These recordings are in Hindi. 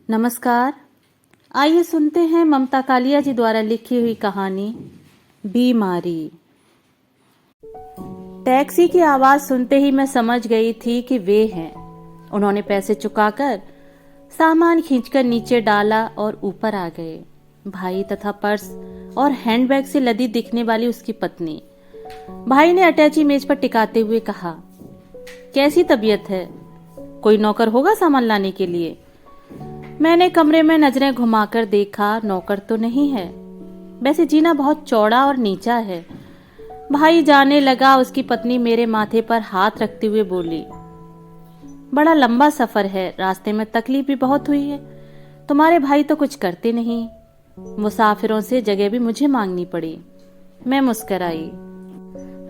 नमस्कार। आइए सुनते हैं ममता कालिया जी द्वारा लिखी हुई कहानी बीमारी। टैक्सी की आवाज सुनते ही मैं समझ गई थी कि वे हैं। उन्होंने पैसे चुकाकर सामान खींचकर नीचे डाला और ऊपर आ गए। भाई तथा पर्स और हैंडबैग से लदी दिखने वाली उसकी पत्नी। भाई ने अटैची मेज पर टिकाते हुए कहा, कैसी तबीयत है? कोई नौकर होगा सामान लाने के लिए? मैंने कमरे में नजरें घुमाकर देखा, नौकर तो नहीं है। वैसे जीना बहुत चौड़ा और नीचा है। भाई जाने लगा। उसकी पत्नी मेरे माथे पर हाथ रखते हुए बोली, बड़ा लंबा सफर है, रास्ते में तकलीफ भी बहुत हुई है। तुम्हारे भाई तो कुछ करते नहीं। मुसाफिरों से जगह भी मुझे मांगनी पड़ी। मैं मुस्कराई।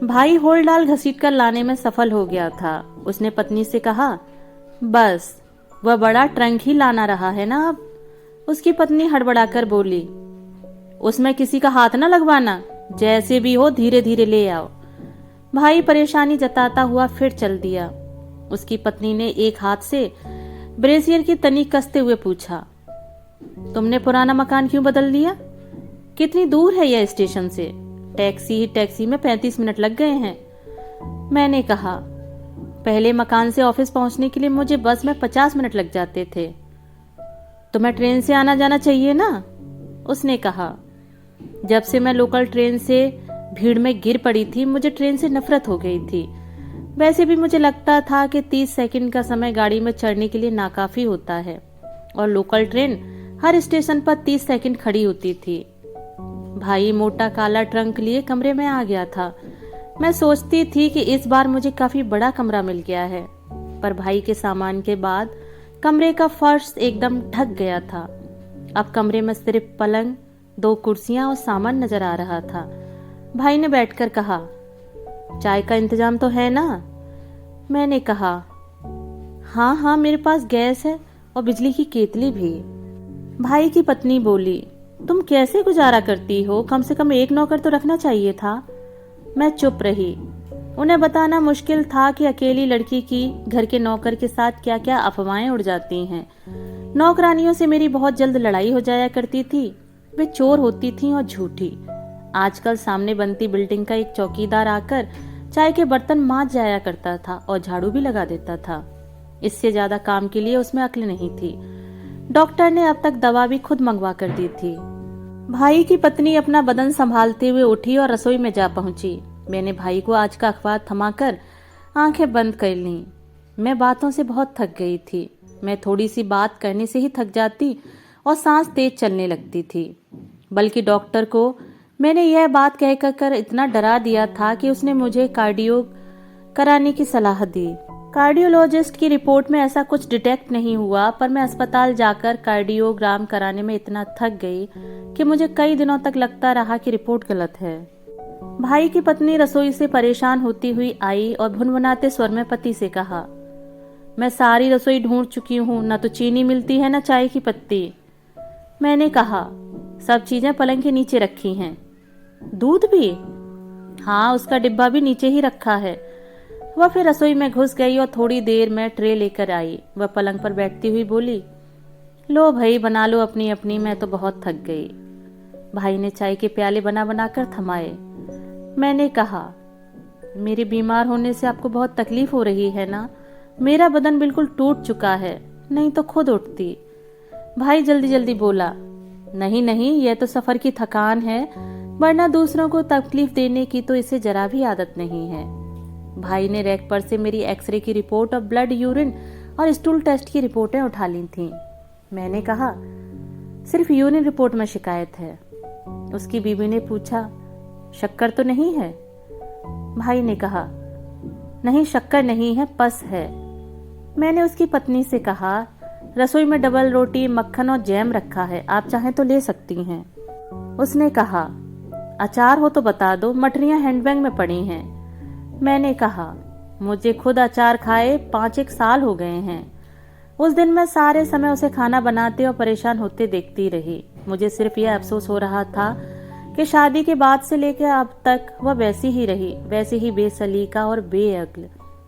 भाई होल डाल घसीट कर लाने में सफल हो गया था। उसने पत्नी से कहा, बस वह बड़ा ट्रंक ही लाना रहा है ना अब। उसकी पत्नी हड़बड़ाकर बोली, उसमें किसी का हाथ ना लगवाना, जैसे भी हो धीरे धीरे ले आओ। भाई परेशानी जताता हुआ फिर चल दिया। उसकी पत्नी ने एक हाथ से ब्रेसियर की तनी कसते हुए पूछा, तुमने पुराना मकान क्यों बदल दिया? कितनी दूर है यह स्टेशन से? टैक्सी में 35 मिनट लग गए हैं। मैंने कहा, पहले मकान से ऑफिस पहुंचने के लिए मुझे बस में 50 मिनट लग जाते थे। तुम्हें ट्रेन से आना जाना चाहिए ना? उसने कहा, जब से मैं लोकल ट्रेन से भीड़ में गिर पड़ी थी, मुझे ट्रेन से नफरत हो गई थी। वैसे भी मुझे लगता था कि 30 सेकंड का समय गाड़ी में चढ़ने के लिए नाकाफी होता है और लोकल ट्रेन हर स्टेशन पर 30 सेकंड खड़ी होती थी। भाई मोटा काला ट्रंक लिए कमरे में आ गया था। मैं सोचती थी कि इस बार मुझे काफी बड़ा कमरा मिल गया है, पर भाई के सामान के बाद कमरे का फर्श एकदम ढक गया था। अब कमरे में सिर्फ पलंग, 2 कुर्सियां और सामान नजर आ रहा था। भाई ने बैठकर कहा, चाय का इंतजाम तो है ना? मैंने कहा, हाँ, मेरे पास गैस है और बिजली की केतली भी। भाई की पत्नी बोली, तुम कैसे गुजारा करती हो? कम से कम एक नौकर तो रखना चाहिए था। मैं चुप रही। उन्हें बताना मुश्किल था कि अकेली लड़की की घर के नौकर के साथ क्या क्या अफवाहें उड़ जाती हैं। नौकरानियों से मेरी बहुत जल्द लड़ाई हो जाया करती थी। वे चोर होती थीं और झूठी। आजकल सामने बनती बिल्डिंग का एक चौकीदार आकर चाय के बर्तन मांज जाया करता था और झाड़ू भी लगा देता था। इससे ज्यादा काम के लिए उसमें अक्ल नहीं थी। डॉक्टर ने अब तक दवा भी खुद मंगवा कर दी थी। भाई की पत्नी अपना बदन संभालते हुए उठी और रसोई में जा पहुंची। मैंने भाई को आज का अखबार थमाकर आंखें बंद कर लीं। मैं बातों से बहुत थक गई थी। मैं थोड़ी सी बात करने से ही थक जाती और सांस तेज चलने लगती थी। बल्कि डॉक्टर को मैंने यह बात कहकर इतना डरा दिया था कि उसने मुझे कार्डियो कराने की सलाह दी। कार्डियोलॉजिस्ट की रिपोर्ट में ऐसा कुछ डिटेक्ट नहीं हुआ, पर मैं अस्पताल जाकर कार्डियोग्राम कराने में इतना थक गई कि मुझे कई दिनों तक लगता रहा कि रिपोर्ट गलत है। भाई की पत्नी रसोई से परेशान होती हुई आई और भुनभुनाते स्वर में पति से कहा, मैं सारी रसोई ढूंढ चुकी हूँ, न तो चीनी मिलती है न चाय की पत्ती। मैंने कहा, सब चीजें पलंग के नीचे रखी हैं। दूध भी? हाँ, उसका डिब्बा भी नीचे ही रखा है। वह फिर रसोई में घुस गई और थोड़ी देर में ट्रे लेकर आई। वह पलंग पर बैठती हुई बोली, लो भाई, बना लो अपनी अपनी, मैं तो बहुत थक गई। भाई ने चाय के प्याले बना बनाकर थमाए। मैंने कहा, मेरे बीमार होने से आपको बहुत तकलीफ हो रही है ना? मेरा बदन बिल्कुल टूट चुका है, नहीं तो खुद उठती। भाई जल्दी जल्दी बोला, नहीं, यह तो सफर की थकान है, वरना दूसरों को तकलीफ देने की तो इसे जरा भी आदत नहीं है। भाई ने रैक पर से मेरी एक्सरे की रिपोर्ट और ब्लड, यूरिन और स्टूल टेस्ट की रिपोर्टें उठा ली थीं। मैंने कहा, सिर्फ यूरिन रिपोर्ट में शिकायत है। उसकी बीवी ने पूछा, शक्कर तो नहीं है? भाई ने कहा, नहीं, शक्कर नहीं है, पस है। मैंने उसकी पत्नी से कहा, रसोई में डबल रोटी, मक्खन और जैम रखा है, आप चाहें तो ले सकती हैं। उसने कहा, अचार हो तो बता दो, मठरियां हैंडबैग में पड़ी हैं। मैंने कहा, मुझे खुद अचार खाए 5-1 साल हो गए हैं। उस दिन मैं सारे समय उसे खाना बनाते और परेशान होते देखती रही। मुझे सिर्फ यह अफसोस हो रहा था कि शादी के बाद से लेकर अब तक वह वैसी ही रही, वैसी ही बेसलीका और बेअक्ल।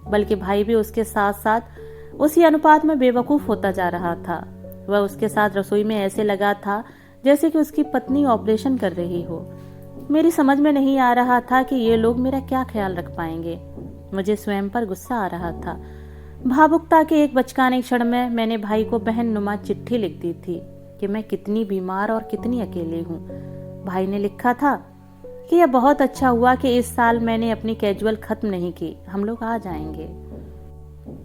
बल्कि भाई भी उसके साथ साथ उसी अनुपात में बेवकूफ होता जा रहा था। वह उसके साथ रसोई में ऐसे लगा था जैसे कि उसकी पत्नी ऑपरेशन कर रही हो। मेरी समझ में नहीं आ रहा था कि ये लोग मेरा क्या ख्याल रख पाएंगे। मुझे स्वयं पर गुस्सा आ रहा था। भावुकता के एक बचकाने क्षण में मैंने भाई को बहन नुमा चिट्ठी लिख दी थी कि मैं कितनी बीमार और कितनी अकेली हूँ। भाई ने लिखा था कि यह बहुत अच्छा हुआ कि इस साल मैंने अपनी कैजुअल खत्म नहीं की, हम लोग आ जाएंगे।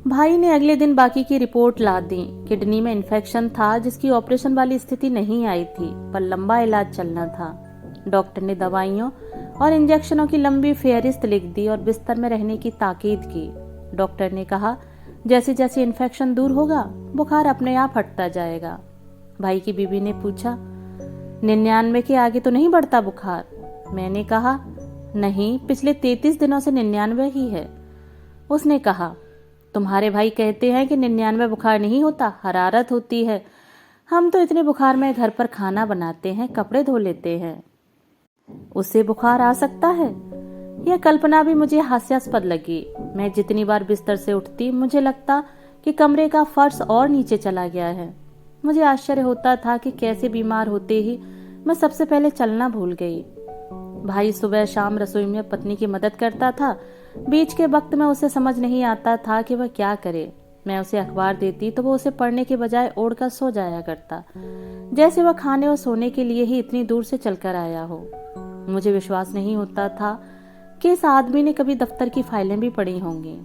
भाई ने अगले दिन बाकी की रिपोर्ट ला दी। किडनी में इन्फेक्शन था जिसकी ऑपरेशन वाली स्थिति नहीं आई थी, पर लंबा इलाज चलना था। डॉक्टर ने दवाइयों और इंजेक्शनों की लंबी फेहरिस्त लिख दी और बिस्तर में रहने की ताकीद की। डॉक्टर ने कहा जैसे जैसे इन्फेक्शन दूर होगा बुखार अपने आप हटता जाएगा। भाई की बीवी ने पूछा 99 के आगे तो नहीं बढ़ता बुखार? मैंने कहा नहीं, पिछले 33 दिनों से 99 ही है। उसने कहा तुम्हारे भाई कहते हैं कि 99 बुखार नहीं होता, हरारत होती है। हम तो इतने बुखार में घर पर खाना बनाते हैं, कपड़े धो लेते हैं, उससे बुखार आ सकता है? यह कल्पना भी मुझे हास्यास्पद लगी। मैं जितनी बार बिस्तर से उठती मुझे लगता कि कमरे का फर्श और नीचे चला गया है। मुझे आश्चर्य होता था कि कैसे बीमार होते ही मैं सबसे पहले चलना भूल गई। भाई सुबह शाम रसोई में पत्नी की मदद करता था। बीच के वक्त में उसे समझ नहीं आता था कि वह क्या करे। मैं उसे अखबार देती तो वो उसे पढ़ने के बजाय ओढ़कर सो जाया करता, जैसे वह खाने और सोने के लिए ही इतनी दूर से चलकर आया हो। मुझे विश्वास नहीं होता था कि इस आदमी ने कभी दफ्तर की फाइलें भी पढ़ी होंगी।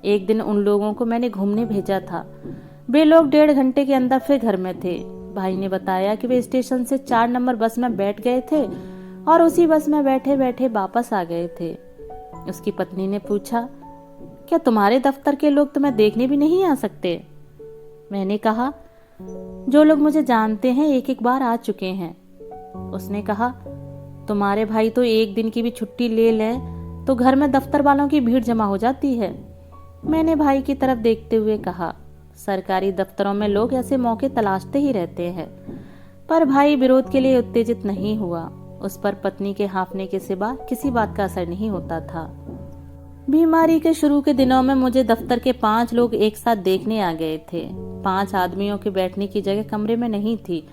एक दिन उन लोगों को मैंने घूमने भेजा था। वे लोग 1.5 घंटे के अंदर फिर घर में थे। भाई ने बताया कि वे स्टेशन से 4 नंबर बस में बैठ गए थे और उसी बस में बैठे बैठे वापस आ गए थे। उसकी पत्नी ने पूछा क्या तुम्हारे दफ्तर के लोग तुम्हें देखने भी नहीं आ सकते? मैंने कहा जो लोग मुझे जानते हैं एक एक बार आ चुके हैं। उसने कहा तुम्हारे भाई तो एक दिन की भी छुट्टी ले लें तो घर में दफ्तर वालों की भीड़ जमा हो जाती है। मैंने भाई की तरफ देखते हुए कहा सरकारी दफ्तरों में लोग ऐसे मौके तलाशते ही रहते हैं। पर भाई विरोध के लिए उत्तेजित नहीं हुआ। उस पर पत्नी के हाँफने के सिवा किसी बात का असर नहीं होता था। बीमारी के शुरू के दिनों में मुझे दफ्तर के 5 लोग एक साथ देखने आ गए थे। 5 आदमियों के बैठने की जगह कमरे में नहीं थी।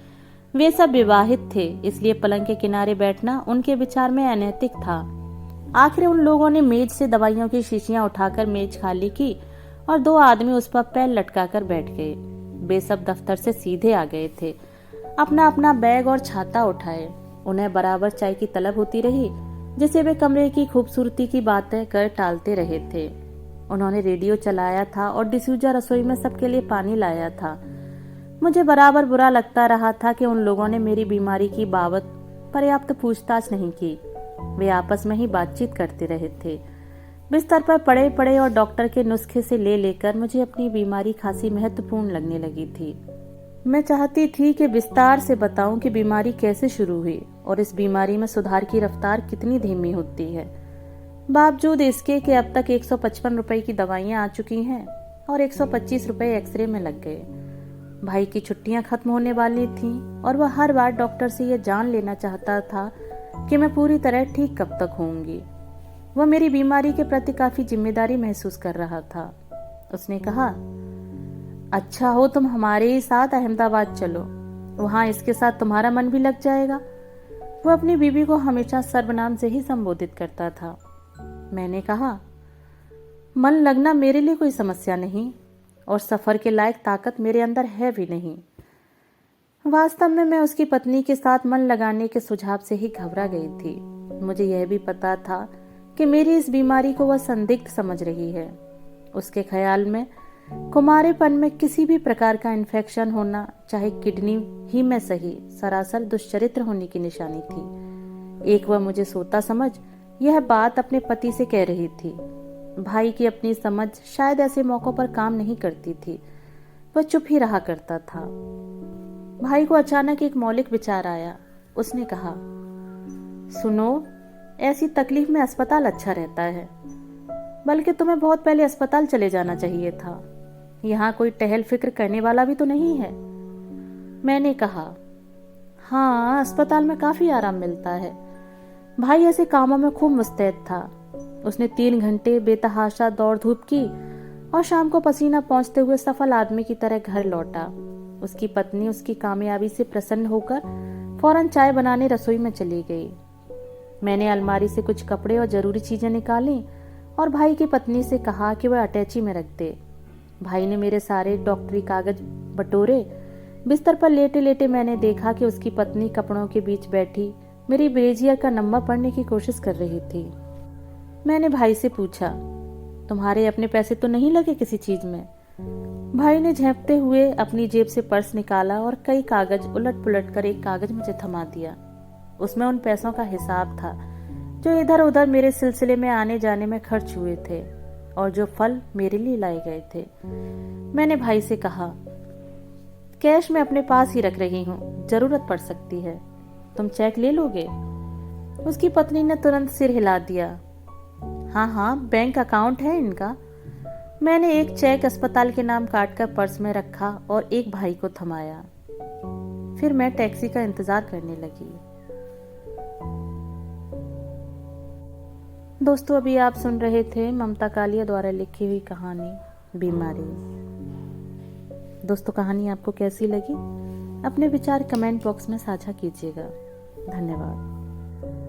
वे सब विवाहित थे, इसलिए पलंग के किनारे बैठना उनके विचार में अनैतिक था। आखिर उन लोगों ने मेज से दवाइयों की शीशियां उठाकर मेज खाली की और 2 आदमी उस पर पैर लटकाकर बैठ गए। वे सब दफ्तर से सीधे आ गए थे, अपना अपना बैग और छाता उठाए। उन्हें बराबर चाय की तलब होती रही, जिसे वे कमरे की खूबसूरती की बातें कर टालते रहे थे। उन्होंने रेडियो चलाया था और डिसूजा रसोई में सबके लिए पानी लाया था। मुझे बराबर बुरा लगता रहा था कि उन लोगों ने मेरी बीमारी की बाबत पर्याप्त पूछताछ नहीं की। वे आपस में ही बातचीत करते रहे थे। बिस्तर पर पड़े पड़े और डॉक्टर के नुस्खे से ले लेकर मुझे अपनी बीमारी खासी महत्वपूर्ण लगने लगी थी। मैं चाहती थी कि विस्तार से बताऊं कि बीमारी कैसे शुरू हुई और इस बीमारी में सुधार की रफ्तार कितनी धीमी होती है। बावजूद इसके कि अब तक 155 रुपए की दवाइयां आ चुकी हैं और 125 रुपए एक्सरे में लग गए। भाई की छुट्टियां खत्म होने वाली थीं और वह हर बार डॉक्टर से यह जान लेना चाहता था कि मैं पूरी तरह ठीक कब तक होऊंगी। वह मेरी बीमारी के प्रति काफी जिम्मेदारी महसूस कर रहा था। उसने कहा अच्छा हो तुम हमारे ही साथ अहमदाबाद चलो, वहां इसके साथ तुम्हारा मन भी लग जाएगा। वह अपनी बीवी को हमेशा सर्वनाम से ही संबोधित करता था। मैंने कहा मन लगना मेरे लिए कोई समस्या नहीं और सफर के लायक ताकत मेरे अंदर है भी नहीं। वास्तव में मैं उसकी पत्नी के साथ मन लगाने के सुझाव से ही घबरा गई थी। मुझे यह भी पता था कि मेरी इस बीमारी को वह संदिग्ध समझ रही है। उसके ख्याल में कुमारेपन में किसी भी प्रकार का इन्फेक्शन होना, चाहे किडनी ही में सही, सरासर दुष्चरित्र होने की निशानी थी। एक वह मुझे सोता समझ यह बात अपने पति से कह रही थी। भाई की अपनी समझ शायद ऐसे मौकों पर काम नहीं करती थी। वह चुप ही रहा करता था। भाई को अचानक एक मौलिक विचार आया। उसने कहा सुनो, ऐसी तकलीफ में अस्पताल अच्छा रहता है, बल्कि तुम्हें बहुत पहले अस्पताल चले जाना चाहिए था। यहाँ कोई टहल फिक्र करने वाला भी तो नहीं है। मैंने कहा हाँ, अस्पताल में काफी आराम मिलता है। भाई ऐसे कामों में खूब मुस्तैद था। उसने 3 घंटे बेतहाशा दौड़ धूप की और शाम को पसीना पहुंचते हुए सफल आदमी की तरह घर लौटा। उसकी पत्नी उसकी कामयाबी से प्रसन्न होकर फौरन चाय बनाने रसोई में चली गई। मैंने अलमारी से कुछ कपड़े और जरूरी चीजें निकाली और भाई की पत्नी से कहा कि वह अटैची में रख दे। भाई ने मेरे सारे डॉक्टरी कागज बटोरे। बिस्तर पर लेटे लेटे मैंने देखा कि उसकी पत्नी कपड़ों के बीच बैठी मेरी ब्रेजियर का नंबर पढ़ने की कोशिश कर रही थी। मैंने भाई से पूछा, तुम्हारे अपने पैसे तो नहीं लगे किसी चीज में? भाई ने झेंपते हुए अपनी जेब से पर्स निकाला और कई कागज उलट पुलट कर एक कागज मुझे थमा दिया। उसमें उन पैसों का हिसाब था जो इधर उधर मेरे सिलसिले में आने जाने में खर्च हुए थे और जो फल मेरे लिए लाए गए थे। मैंने भाई से कहा, कैश मैं अपने पास ही रख रही हूँ, जरूरत पड़ सकती है, तुम चेक ले लोगे? उसकी पत्नी ने तुरंत सिर हिला दिया। हाँ हाँ, बैंक अकाउंट है इनका। मैंने एक चेक अस्पताल के नाम काटकर पर्स में रखा और एक भाई को थमाया। फिर मैं टैक्सी का इंतजार करने लगी। दोस्तों, अभी आप सुन रहे थे ममता कालिया द्वारा लिखी हुई कहानी बीमारी। दोस्तों, कहानी आपको कैसी लगी? अपने विचार कमेंट बॉक्स में साझा कीजिएगा। धन्यवाद।